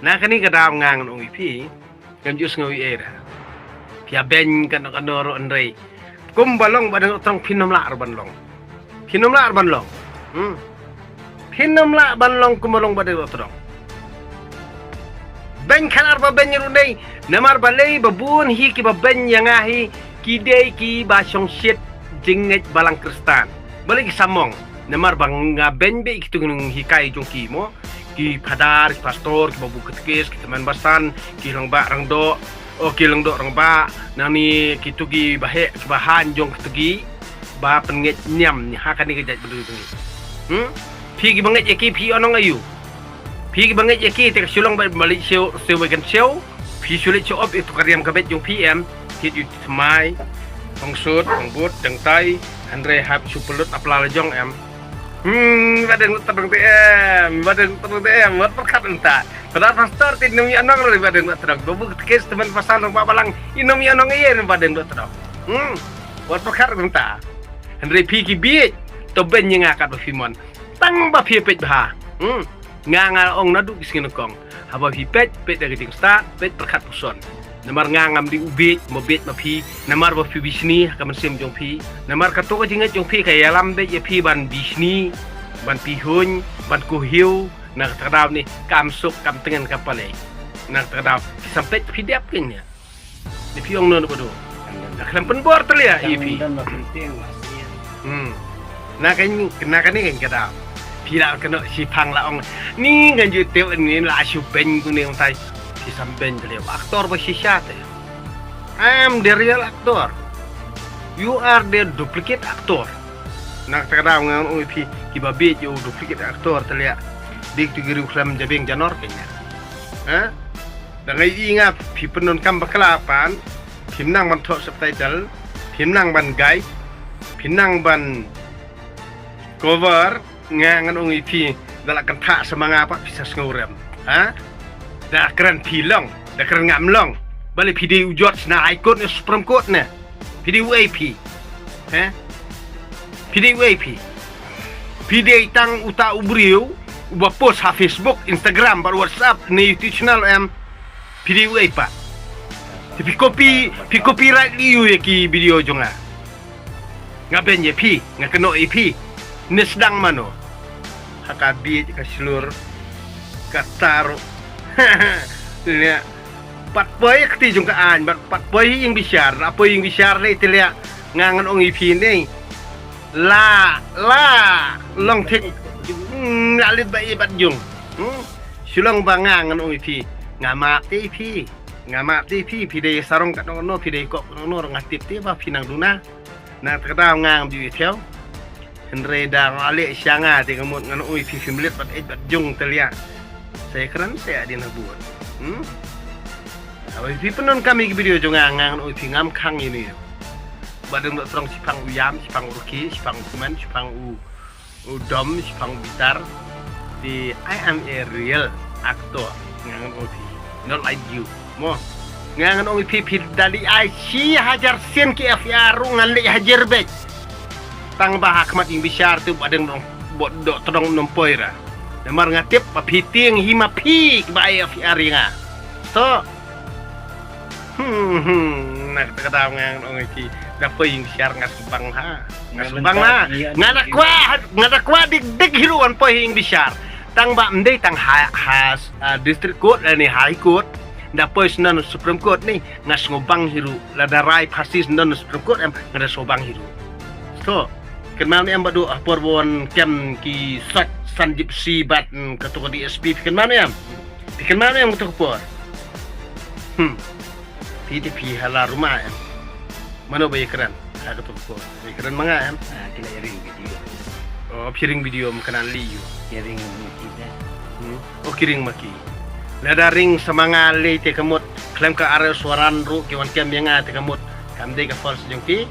Nah kani kadang ngang ong ipi kan jus ngawi era pia ben kan ro andrei kum balong badang tong pinom la banlong pinom la banlong kum balong badang tong ben kan arba ben yurundai namar balai babun hi ki baben yang ahi ki dei ki ba song shit jinget balang kristan balik samong namar bang ben be ki tungung hikai jongki mo ki padar ki pastor ki babu ketkes ki teman basan ki lang ba rang do ki lang do rang ba nani ki tugi bahe ki bahan jong tugi ba penget nyam ni hakan ni kejat bedu tu pi ki banget ki pi onong ayu pi ki banget ki te sulong balik seo bagan seo pi sulit seo op itu karyam kabet jong PM hit you mai pangsut pangbut deng tai andre hab supelut apla jong em badan terang TM, buat perkat entah. Padahal pastor tinum yanong dari badan terang. Babu kes teman pasal nang babalang inom yanong iya badan terang. Buat perkat entah. Andre piki biit to ben yang akat bafimon. Tang ba pipet bah. Ngangal ong nadu kiskin kong. Haba pipet pet dari ting start pet perkat puson. Namar ngangam di ubit mobit mapi namar ba pi bisni kaman sim jong pi namar kato ka jingat jong pi kay alam be ye pi ban bisni ban pihun ban kuhiu nak terdaw ni kamsuk kam tengen kapale nak terdaw sampai pi diap kenya di pi ong nono bodo nak lam penbor telia ipi nak kan ni kan kada pi la kena si pang la ong ni kan ju teu ni la su ben ku ni ong tai si sampen beliau aktor bersisat. I am the real actor. You are the duplicate actor. Nak terkadang ngang pi kibabit you duplicate actor telia. Dik tigiri uklam jabing janor kenya. Dangai ingat pi penun kam bakalapan, pimnang ban thok subtitle, pimnang ban guide, pinang ban cover ngang pi dalak kentak semanga apa bisa ngurem. Dah keren pilong, dah keren ngamlong. Balik PD ujot na ikut ni Supreme Court na. PD UAP. PD UAP. PD tang uta ubriu, uba post ha Facebook, Instagram, bar WhatsApp ni YouTube channel PD UAP. Tapi copyright liu ya ki video jonga. Ngaben ye pi, ngakeno EP. Ni sedang mano. Hakabi ka seluruh kataro. Lihat, pat boy keti jungkaan, pat boy yang bisyar, apa yang bisyar ni terlihat ngangan ong ipi ni, la long tek, alit bayi bat jung, sulang bangangan ong ipi, ngamak tipi, pidai sarong kat nono, pidai kok nono ngatip tiba pinang duna, nak terkadang ngang di tiaw, hendredang alik sianga, tengok ngan ong ipi fimlet bat jung terlihat. Saya keren saya ada nak buat. Kalau ipi penon kami video jongang ngang upi ngam kang ini. Badeng dok terong sipang uyam, sipang uruki, sipang kuman, sipang udom, sipang bitar. Di I am a real actor ngang upi, not like you. Mo ngang upi pir dari I si hajar sen ki FR ngan le hajar bet. Tang bahak mat ing bisyar tu badeng dok terong nompoira. Namar ngatip papiting hima pi bae afi nga. So nak kata ngang ong iki dapat yang share ngasubang ha. Ngasubang na. Ngada kwa dik hiruan po yang share. Tang ba mdey tang has district court ni high court dapat nan Supreme Court ni ngas ngobang hiru ladarai pasis nan Supreme Court ngada sobang hiru. So kenal ni ambado apor kem ki sat Sanjip Sibat ketua DSP pikir mana yang betul kupor PDP hala rumah mana bayi keren ketua kupor bayi keren mana kita sharing video sharing video makanan liu sharing kita kiring maki lada ring semangat le te kemut klaim ke area suaran ru kiwan kem yang te kemut kam de ka force jongki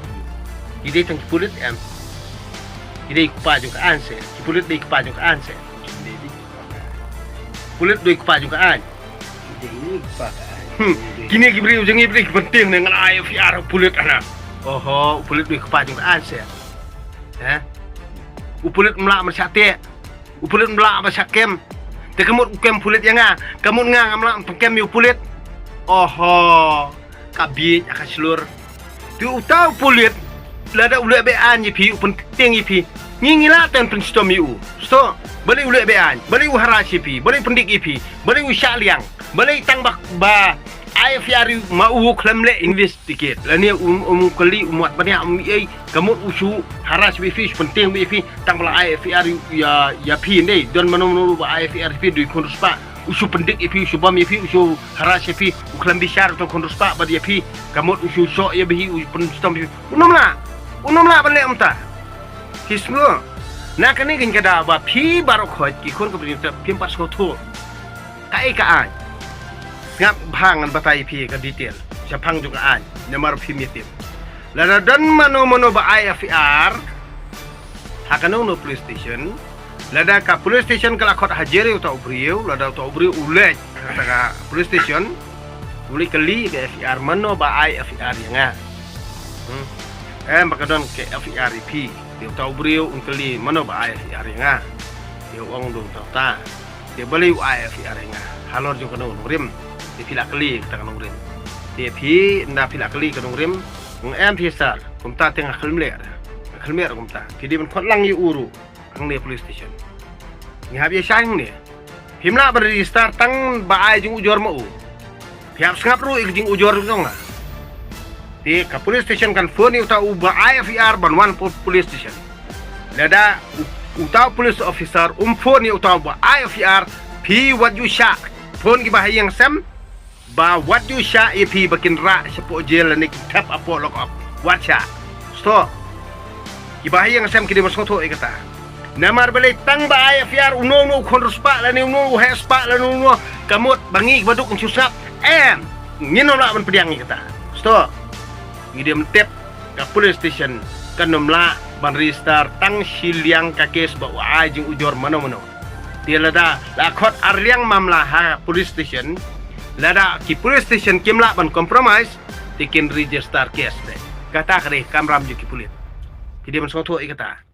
ide tang pulit Idei kupa juga anse, pulit dei kupa juga anse. Pulit dei kupa juga an. Idei kupa. Kini kibri ujung ibri penting dengan IFR pulit anak. Oh, pulit dei kupa juga anse. Upulit melak masyate. Upulit melak masyakem. te kamut ukem pulit yang kamut ngamla pengkem yu pulit oho kabi akan selur tu utau pulit lada ulek bean yipi penting yipi ngingila ten penstom yu sto balik ulek bean balik uhara yipi balik pendik yipi balik usyak liang balik tang ba IFR mau klemle investigate lani kali umat banyak ai kamu usu haras wifi penting wifi tang bala IFR ya pi ni don manu IFR pi du konduspa usu pendik ipi usu bam ipi usu haras ipi uklam bishar to konduspa bad ipi kamu usu so ya bi penstom unomla balik umta kismu na kani gin kada ba pi barok khoj ki khon ko pi pas ko thu kai ka ngap bangan batai pi ke detail siapang juga an nomor primitif lada dan mano ba IFR hakano no police station lada ka police station kala khot hajere uta ubriu lada uta ubriu ulej ka police station uli kali ke FR mano ba IFR yang makadon ke FR pi dia uta ubriu unkali mano ba IFR yang dia wong dong ta dia beli IFR yang halor juga no rim dia pilak keli kata kanong rim dia pi na pilak keli kanong rim ngem pisar kumta tengah kelmer kumta jadi men khotlang yu uru ang ne police station ni habia sang ni himla berregister tang baai jing ujor mau piap sengap ru ik jing ujor dong di ka police station kan phone uta u baai FR ban police station lada uta police officer phone uta baai FR pi wat yu sha phone ki bahai yang sam ba what you sha ipi bakin ra sepo jel ni tap apo lock up what sha sto ki bahai yang sam ki de masoto e kata namar balik tang ba IFR uno konruspa la ni uno hespa la uno kamut bangi baduk susap ngino la man pediang kata sto ngide mentep ka police station kanomla ban register tang siliang ka kes ba ai jing ujor mano dia lada la khot arliang mamla ha police station lada ki police station kimla ban compromise tikin register case de kata kare kamram ju ki pulit jadi man soto ikata